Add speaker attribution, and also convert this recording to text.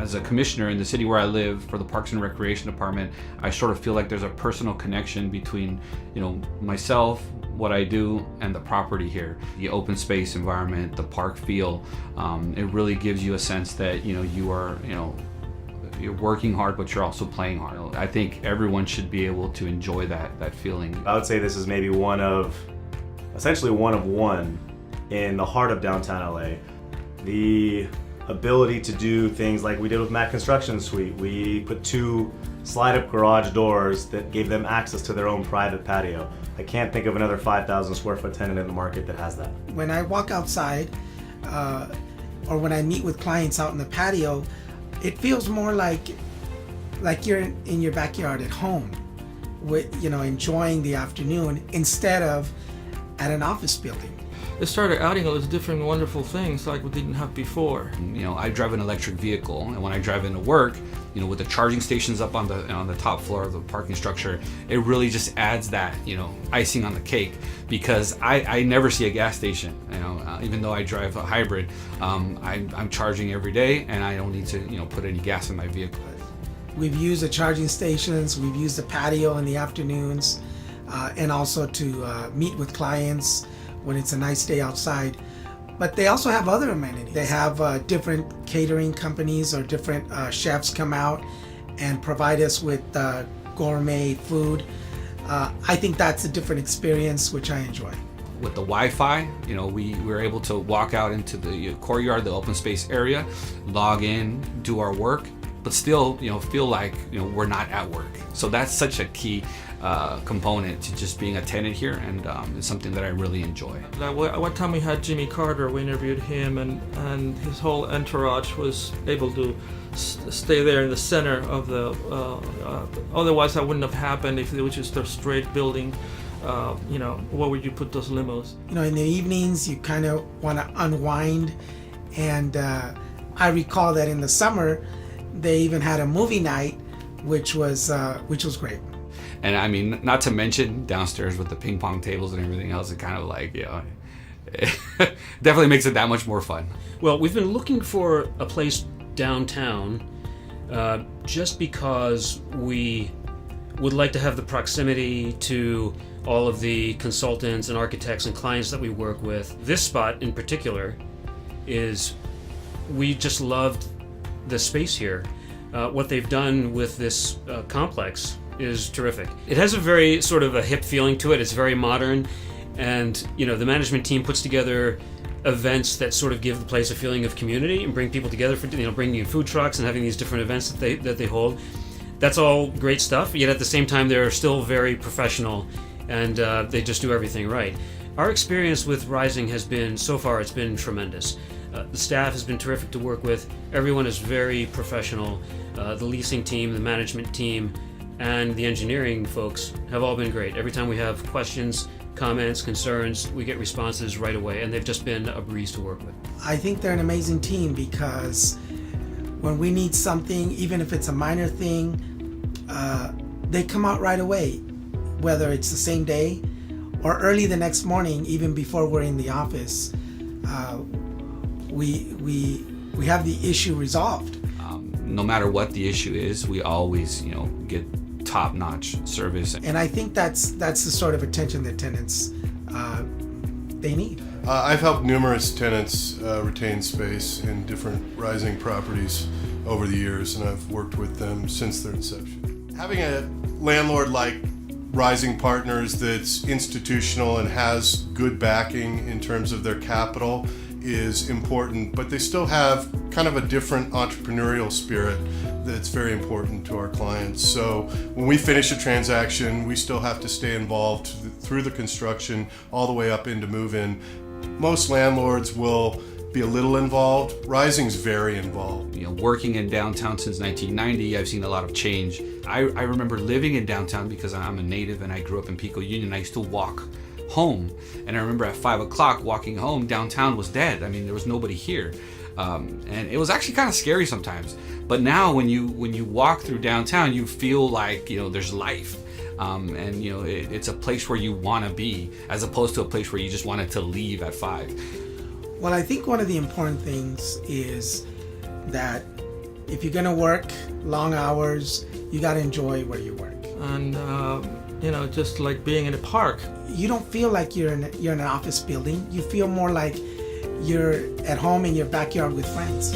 Speaker 1: As a commissioner in the city where I live for the Parks and Recreation Department, I sort of feel like there's a personal connection between, myself, what I do, and the property here. The open space environment, the park feel, it really gives you a sense that, you are, you're working hard, but you're also playing hard. I think everyone should be able to enjoy that feeling.
Speaker 2: I would say this is maybe essentially one of one in the heart of downtown LA. The ability to do things like we did with Mac Construction Suite. We put 2 slide-up garage doors that gave them access to their own private patio. I can't think of another 5,000 square foot tenant in the market that has that.
Speaker 3: When I walk outside, or when I meet with clients out in the patio, it feels more like you're in your backyard at home, with enjoying the afternoon instead of at an office building.
Speaker 4: It started adding all these different wonderful things like we didn't have before.
Speaker 1: I drive an electric vehicle, and when I drive into work, with the charging stations up on the top floor of the parking structure, it really just adds that, icing on the cake, because I never see a gas station. Even though I drive a hybrid, I'm charging every day, and I don't need to, put any gas in my vehicle.
Speaker 3: We've used the charging stations, we've used the patio in the afternoons, and also to meet with clients when it's a nice day outside. But they also have other amenities. They have different catering companies or different chefs come out and provide us with gourmet food. I think that's a different experience, which I enjoy.
Speaker 1: With the Wi-Fi, we were able to walk out into the courtyard, the open space area, log in, do our work, but still, feel like, we're not at work. So that's such a key component to just being a tenant here, and it's something that I really enjoy.
Speaker 4: One time we had Jimmy Carter, we interviewed him, and his whole entourage was able to stay there in the center of the, otherwise that wouldn't have happened if it was just a straight building. Where would you put those limos?
Speaker 3: In the evenings you kind of want to unwind, and I recall that in the summer they even had a movie night, which was great.
Speaker 1: And I mean, not to mention downstairs with the ping pong tables and everything else, it kind of like, it definitely makes it that much more fun.
Speaker 5: Well, we've been looking for a place downtown just because we would like to have the proximity to all of the consultants and architects and clients that we work with. This spot in particular we just loved the space here. What they've done with this complex is terrific. It has a very sort of a hip feeling to it. It's very modern, and the management team puts together events that sort of give the place a feeling of community and bring people together for bringing in food trucks and having these different events that they hold. That's all great stuff, yet at the same time they're still very professional, and they just do everything right. Our experience with Rising has been, so far, it's been tremendous. The staff has been terrific to work with. Everyone is very professional. The leasing team, the management team, and the engineering folks have all been great. Every time we have questions, comments, concerns, we get responses right away, and they've just been a breeze to work with.
Speaker 3: I think they're an amazing team, because when we need something, even if it's a minor thing, they come out right away, whether it's the same day or early the next morning, even before we're in the office. We have the issue resolved.
Speaker 1: No matter what the issue is, we always, get top-notch service.
Speaker 3: And I think that's the sort of attention that tenants they need.
Speaker 6: I've helped numerous tenants retain space in different Rising properties over the years, and I've worked with them since their inception. Having a landlord like Rising Partners that's institutional and has good backing in terms of their capital is important, but they still have kind of a different entrepreneurial spirit that's very important to our clients. So when we finish a transaction, we still have to stay involved through the construction all the way up into move-in. Most landlords will be a little involved. Rising's very involved.
Speaker 1: Working in downtown since 1990, I've seen a lot of change. I remember living in downtown because I'm a native and I grew up in Pico Union. I used to walk home, and I remember at 5 o'clock walking home, downtown was dead. I mean, there was nobody here, and it was actually kind of scary sometimes. But now when you walk through downtown, you feel like there's life, and it's a place where you want to be, as opposed to a place where you just wanted to leave at 5.
Speaker 3: Well, I think one of the important things is that if you're gonna work long hours, you gotta enjoy where you work.
Speaker 4: And just like being in a park.
Speaker 3: You don't feel like you're in an office building. You feel more like you're at home in your backyard with friends.